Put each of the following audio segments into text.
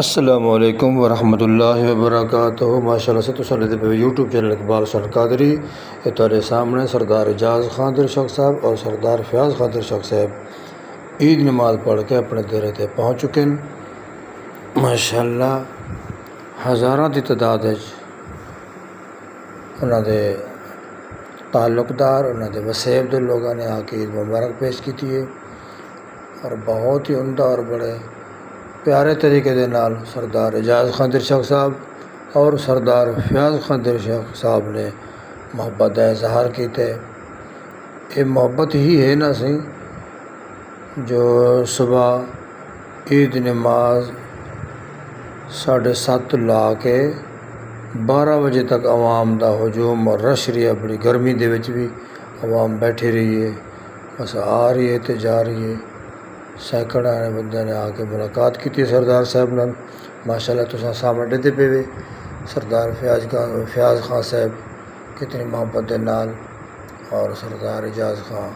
अस्सलामुअलैकुम वरहमतुल्लाहि वबरकातुहू। माशाअल्लाह से तुसां दे पे यूट्यूब चैनल इकबाल हुसैन कादरी ये तुहाडे सामने सरदार एजाज खान दिलशक साहब और सरदार फयाज खान दिलशक साहब ईद नमाज पढ़ के अपने डेरे ते पहुँच चुके हैं। माशाअल्लाह हज़ारां की तादाद उन्हां दे ताल्लुकदार उन्हां दे वसेब दे लोगों ने आके ईद मुबारक पेश की है और बहुत ही उम्दा और बड़े प्यारे तरीके दे नाल सरदार एजाज खान दिलशक साहब और सरदार फयाज खान दिलशक साहब ने मोहब्बत का इजहार किया। ये मोहब्बत ही है ना सी जो सुबह ईद नमाज 7:30 ला के 12 बजे तक आवाम का हजूम और रश रही है। बड़ी गर्मी दे विच भी आवाम बैठी रही है, बस आ रही है तो जा रही है। सैकड़ा ने बंदे ने आके मुलाकात की सरदार साहब नाल। माशाअल्लाह तुसां सामने डिदे पे वे सरदार फयाज खान साहब कितनी मोहब्बत के नाल और सरदार एजाज खान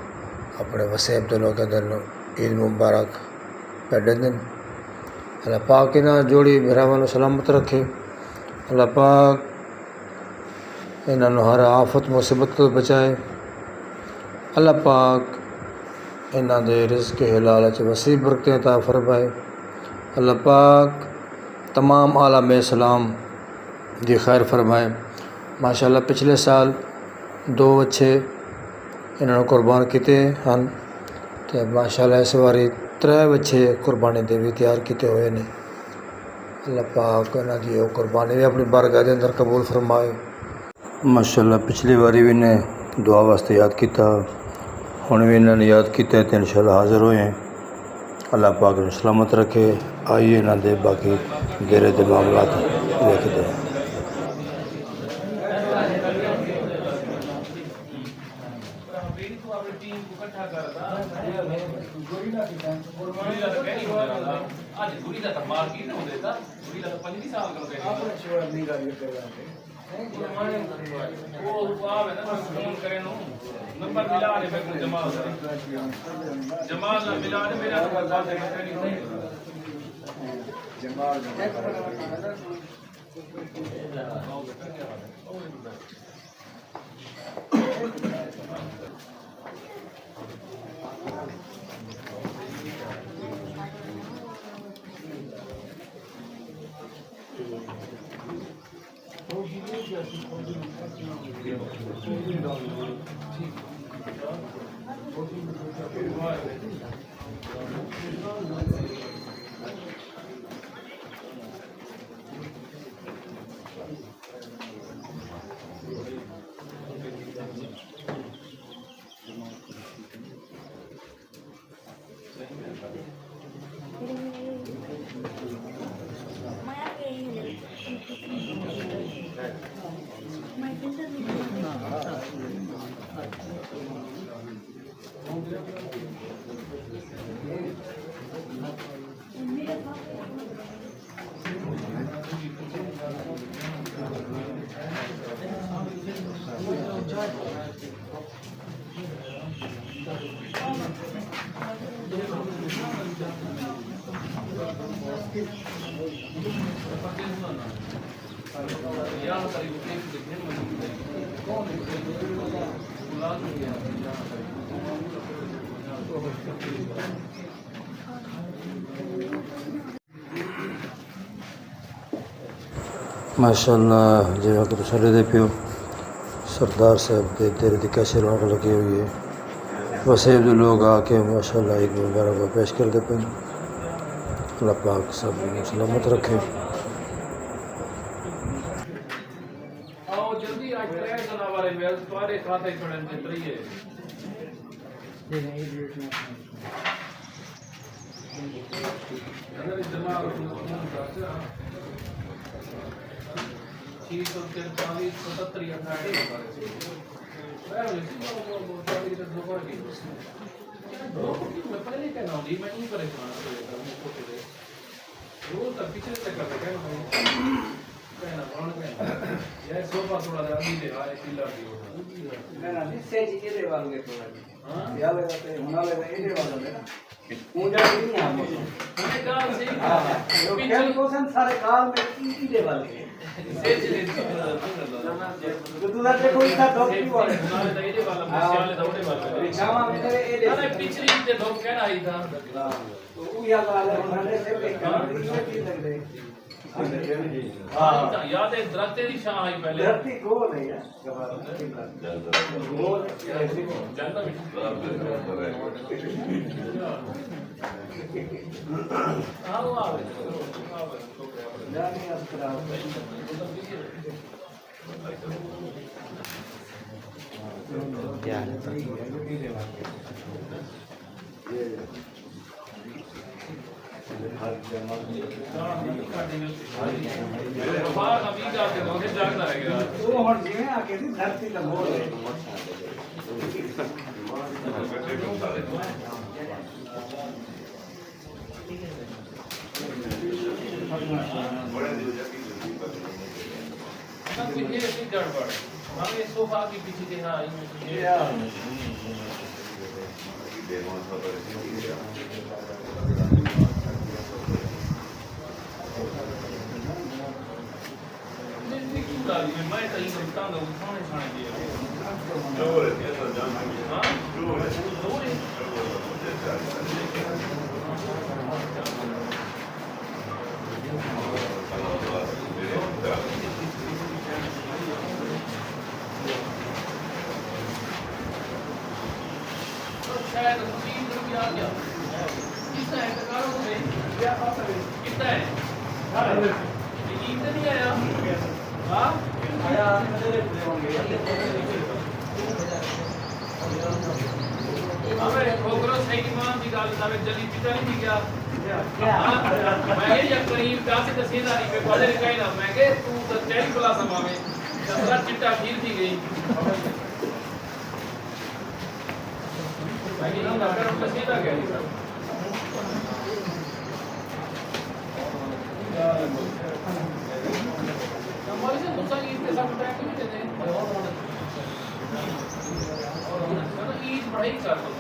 अपने वसेब के लोगों के ईद मुबारक पेडे दिन। अल्लाह पाक इन्हां जोड़ी भरावां सलामत रखे। अल्लाह पाक इन्हां हर आफत मुसीबत तो बचाए। अल्लाह पाक इन्हां दे रिज़्क़ हलाल च वसी बरकतें अता फरमाए। अल्लाह पाक तमाम आलम इस्लाम दी खैर फरमाए। माशाअल्लाह पिछले साल 2 बच्चे इन्होंने कुर्बान किए हैं तो माशाअल्लाह इस बारी 3 बच्चे कुर्बानी दे भी तैयार किए हुए हैं। अल्लाह पाक इन्हां दी ओह कुर्बानी भी अपनी बारगाह दे अंदर कबूल फरमाए। माशाअल्लाह पिछली बारी भी इन्हें दुआ वास्ते याद किया, हुण भी इन्होंने याद किया तो इंशाअल्लाह हाज़िर होए हैं। अल्लाह पाक इन्हें सलामत रखे। आइए इन्हां दे बाकी डेरे दे मामलात देखते हैं। माशाअल्लाह जिवें कि तुसीं दे पियो सरदार साहब के डेरे की कैसे रौनक लगी हुई है। वसेब दे लोग आके माशाअल्लाह ईद मुबारक पेश करते पे। अल्लाह पाक सब सलामत रखे। ये सोफा थोड़ा सा अभी ले आए किला की ना इससे जी के दे वालों के थोड़ा हां या लगाते होना लगा ये दे वालों में ना पूजा नहीं है हम मैंने कहा सही हां लोकल कोसन सारे काल में की दे वाले से ले तो तू ना कोई था डॉग की वाले ना ले ये वाला सियाले दौड़े वाला रिक्शावा में तेरे ये दे अरे पिछली ते डॉग कहना आई था तो वो या वाले उन्होंने से पे कर दी लग रही हां याद है दरख्त की छां आई पहले धरती गोल है यार गोल जानना भी हां वो आ जाने अस्करा बाहर अभी का के मुझे जागना रहेगा वो हट जिਵੇਂ आके दी धरती का गोल है ना पीछे ऐसी गड़बड़ हम ये सोफा के पीछे के हां मैं कहीं करता हूं उठाने छाने दिए जोर है तो जान हां जोर है शायद 3 रुपया आ गया कितना है टकारों में क्या पास है कितना है ये नहीं आया हां आया मेरे ले होंगे हमें खोकरो सही ईमान की गाल सारे जली पिता नहीं क्या मैं ये करीब का से तहसीलदारी पे पढ़े लिखे ना मैं के तू तो तेरी क्लास में दसरा चिट्टा खीर दी गई मैं ना डॉक्टर को सीधा कह दी हमारे से दूसरा ईद के साथ टाइम नहीं देते और ईद पढ़ाई कर दो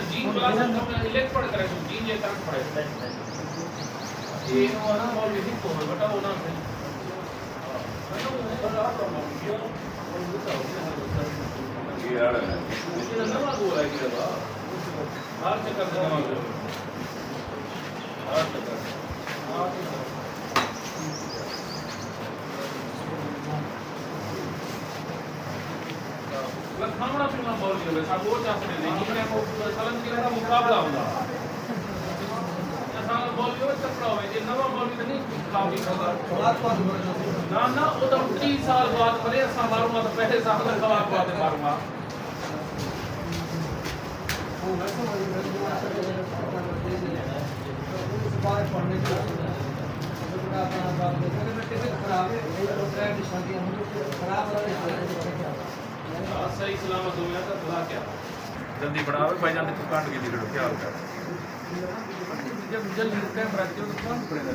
जीन क्लास में इलेक्ट पढ़ करे जीन ये तरह पढ़े ये वाला और भी तो बेटा वो ना ये यार इसका नवा हुआ है कि बाबा हर चक्कर से नवा हुआ हर चक्कर लखनऊ फिल्म बोल रही है सब वो चाहते हैं लेकिन को सलन के लिए मुकाबला होगा ऐसा बोल रही हो चक्कर हो ये नवा बोल भी नहीं काफी होगा ना ना वो तो 30 साल बाद बड़े ऐसा मारूंगा तो पहले साल का जवाब बात मारूंगा सही सलामत हो गया तो खुदा क्या जल्दी बढ़ावे भाईजान ने काट के दिखो क्या होता है जब जल्दी कैमरा रख दो तो कौन पड़ेगा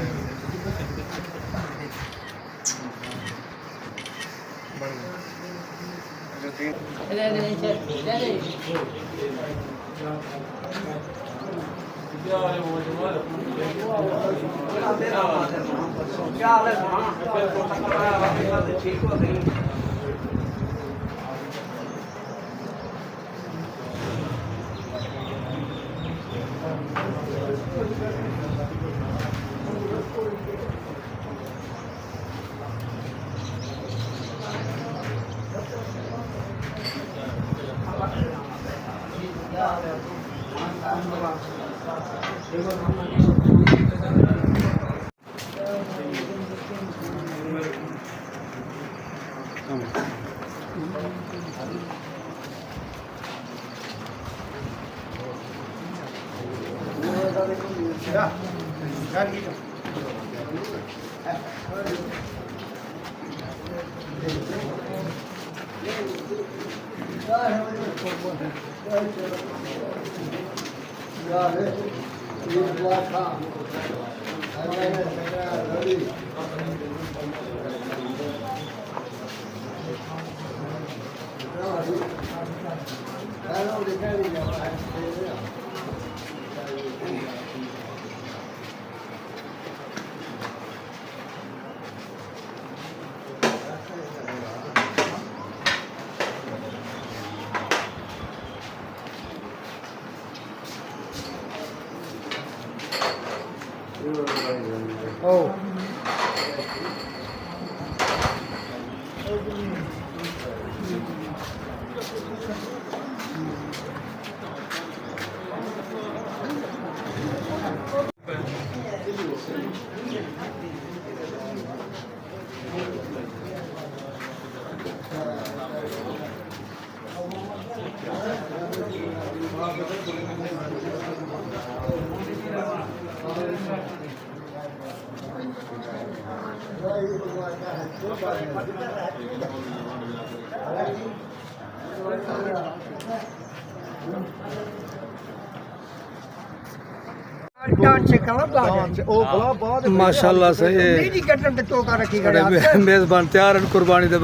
क्या हाल है ठीक हो गई Oh. माशाल्लाह सही मेज़बान तैयार हैं कुर्बानी दे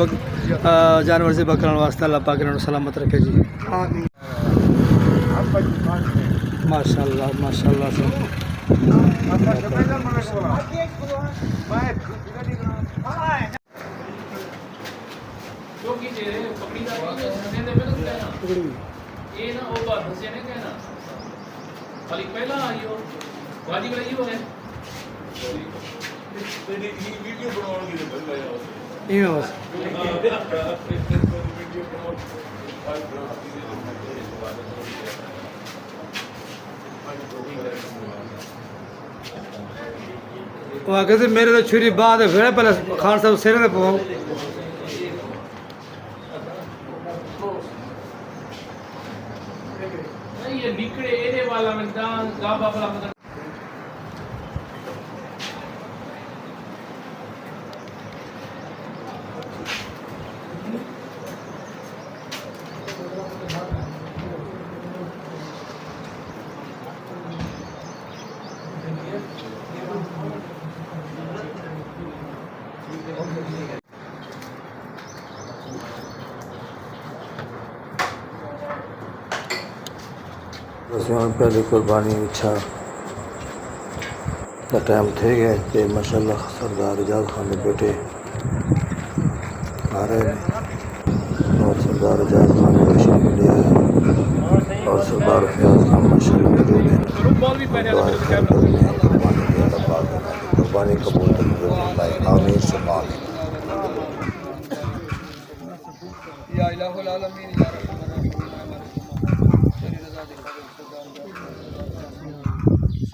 जानवर से बकरन वास्ते अल्लाह पाक इन्होंने सलामत रखे जी माशाल्लाह माशाल्लाह से ये ना वो बात से ने कहना खाली पहला आइयो वाजिब रही हो है तेरी वीडियो बनाने के लिए बन गया ये बस वो कहते मेरे तो छुरी बाद है फिर पहले खान साहब सिर पे पाओ ये निकले एरे वाला में दान गाबा वाला मतलब पहली कुर्बानी इच्छा का टाइम थे गए कि माशाल्लाह सरदार एजाज खान के बेटे आ रहे हैं और सरदार एजाज खान ने तशरीफ लिया है और सरदार फयाज खान माशाल्लाह मौजूद हैं कुर्बानी कबूल आमीन सुबहान या इलाहुल आलमीन या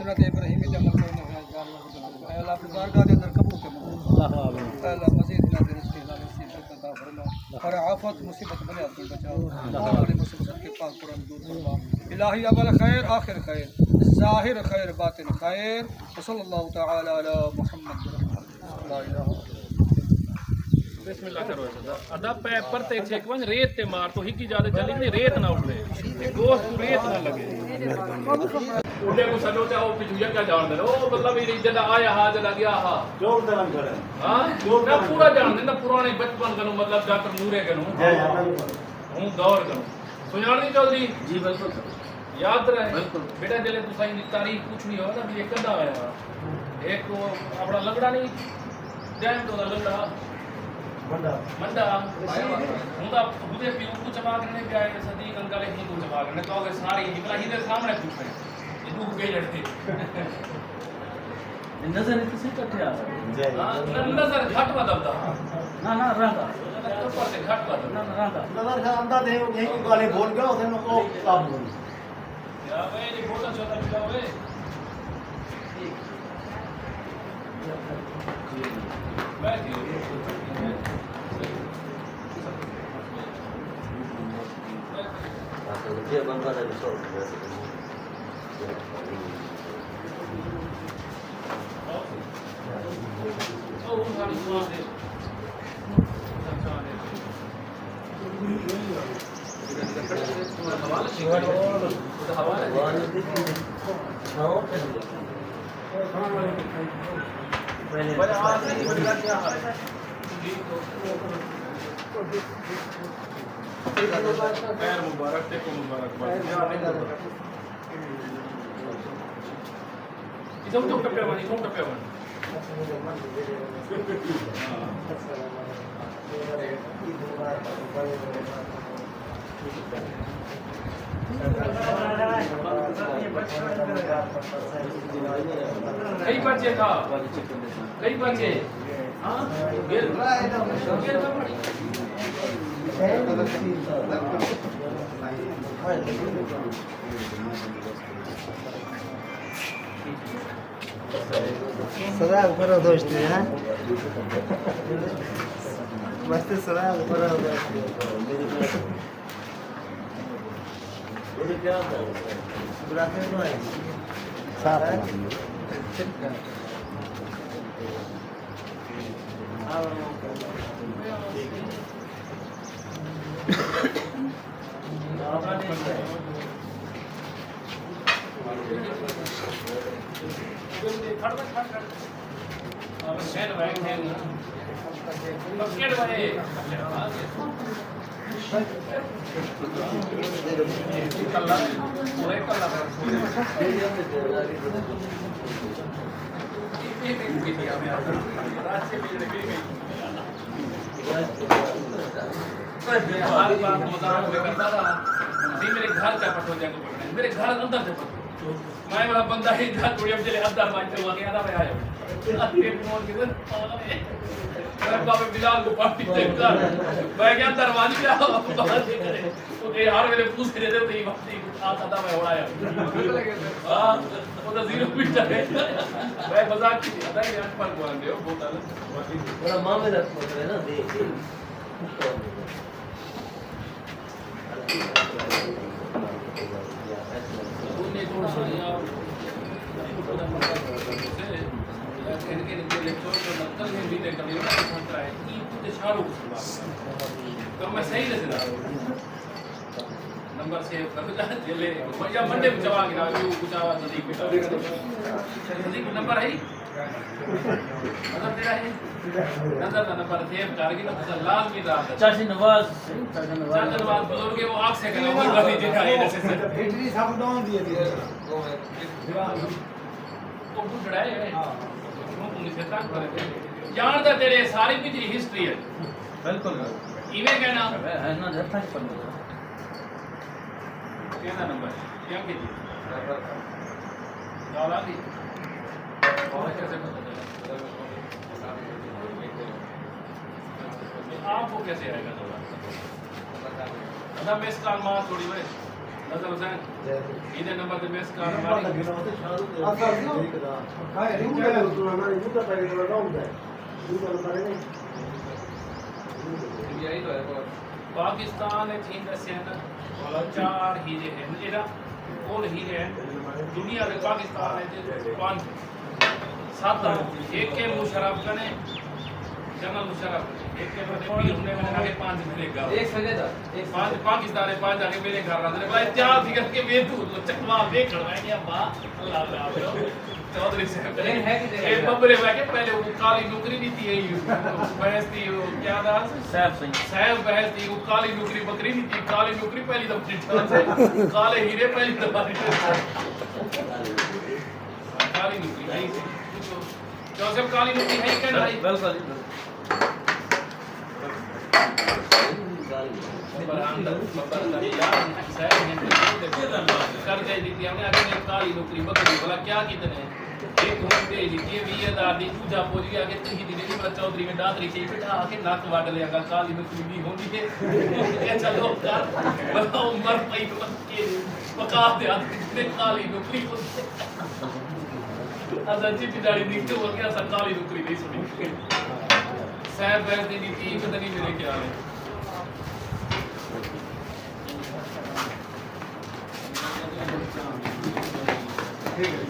सुन्नत इब्राहिमी पे अमल करना है अल्लाह अपनी बारगाह के अंदर कबूल कर अल्लाह मज़ीद ना दे रिज़्क़ ना नसीब अता फरमा हर आफत मुसीबत बने आपको बचाओ हमारे मुसीबत के पाक कुरान दूर फरमा इलाही अवल खैर आखिर खैर ज़ाहिर खैर बातिन खैर सल्लल्लाहु तआला अला मुहम्मद ला इलाहा बिस्मिल्लाह करो अदा पेपर ते चेक वन रेत ते मार तो हिकी ज्यादा जल्दी नहीं रेत ना उठे गोश्त रेत ना लगे उन्हें को सडो ते ओ पिछुया क्या जान दे ओ मतलब ये जदा आया हा जदा गया हा जोर दरन करे हां ना पूरा जान दे ना पुराने बचपन कनो मतलब डॉक्टर नूरे कनो हूं दौर कनो सुजान नहीं चौधरी जी बिल्कुल याद रहे बिल्कुल बेटा जले तू सही तारीख पूछनी हो ना ये कदा आया एक अपना लगड़ा नहीं डैम तो लगड़ा मंडा हुंदा बुदे पी कुछ चबा करने पे आए सदी कंकाले ही कुछ चबा करने तो अगर सारी निकला ही दे सामने पूछे ये तू के जड़ते नजर किसी कट्ठे आ हां नजर घट बदलता ना ना रंगा ऊपर से घट बदल ना रंगा नजर का अंदर दे यही गाली बोल गया उसे को काम बोल या भाई ये फोटो छोटा मिला हुए बैठ dia bangga dari sol. Oh, मुबारक देखो मुबारक Isang kapewan. कई बच्चे था कई बच्चे हाँ गेर सदा ऊपर दोस्त है मस्त सदा ऊपर मेरे घर का पटो जाके मेरे घर अंदर से पटो मैं वाला बंदा ही था थोड़ी अब चले अद्दा बात हुआ कि आधा मैं आया अरे फोन किधर मेरे बाप बिलाल को पार्टी देता मैं क्या दरवाजे पे आओ बात करे तो ये हर वेले पूछ रहे थे तो ये बात ही आता था मैं उड़ाया हां वो तो जीरो पिट है मैं मजाक की अदा यार पर बोल रहे हो बहुत अलग बड़ा मामला सोच रहे ना देख मैं सही नंबर से या मंडे में जवा गिरा कुछ आवाज नजदीक नंबर है मतलब तेरा है नंबर सेव कर के ना लाजमी रात चाची नवाज बुजुर्ग वो आंख से करो वो वाली जगह है जैसे बैटरी सब डाउन दिए थे तो बुढ़ा है हां तुम से तक करे जानदा तेरे सारी पिछली हिस्ट्री है बिल्कुल इवे कहना है ना जत्था ही पढ़ कहना नंबर क्या की डाला दी और कैसे पता चला आपको कैसे आएगा अच्छा मैं इसका मार थोड़ी भाई नजर हुसैन इधर नंबर पे मैं इसका हमारी पाकिस्तान है चीन का सेना वाला 4 हीरे हैं मेरा और हीरे हैं दुनिया में पाकिस्तान है 5 7 एक के मुशर्रफ कने जनरल मुशर्रफ एक के बदे पीर होने में आगे 5 मिलेगा एक सजे था एक 5 पाकिस्तान है 5 आगे मेरे घर रहते भाई 4 फिगर के वे तू चकवा देख रहा है क्या बा अल्लाह अल्लाह चौधरी साहब है कि ये बबरे में के पहले वो काली नौकरी नहीं थी बहस थी वो क्या था साहब बहस थी वो काली नौकरी बकरी नहीं थी काली नौकरी पहली दफा से काले हीरे पहली दफा काली नौकरी है जोसेफ काली नौकरी है क्या भाई बिल्कुल कर दे दी हमने आगे काली नौकरी बकरी बोला क्या कितने एक घूम दे दी 20000 दी दूजा पहुंच गया कि ती दी नहीं बड़ा चौधरी में दादरी से बैठा आके नाक वाट लेगा काली नौकरी भी होती है ये चलो कर बताओ उम्र पई मत के पका दे आदमी काली नौकरी को अजाची पिटाड़ी निकल हो गया सरकारी नौकरी नहीं सुनी साहब बैठ दी नीति पता नहीं मेरे क्या है ठीक है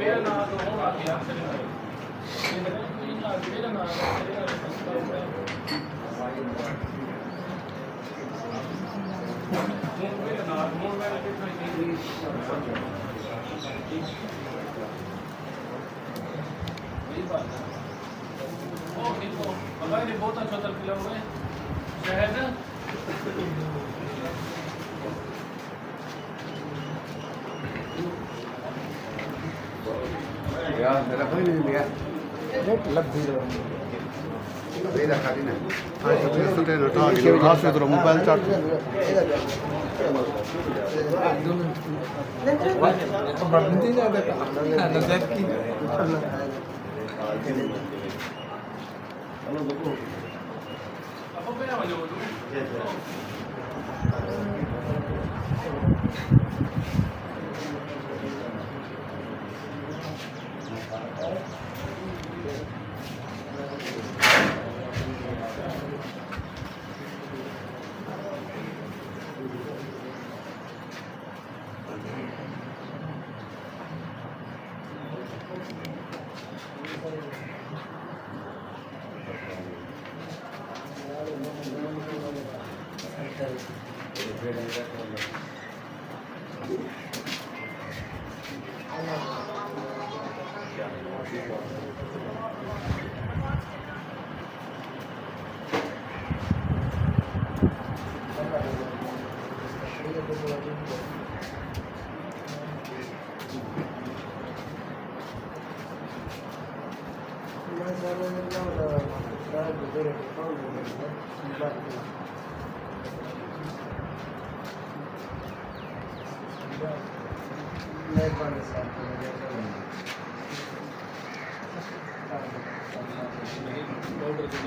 मेरा नाम तो आ गया मेरा नाम बहुत अच्छा चल पिला हुआ है शहद यार मेरा कोई नहीं लिया लब्धी मेरा खाली ना mobile charge apa beda aja itu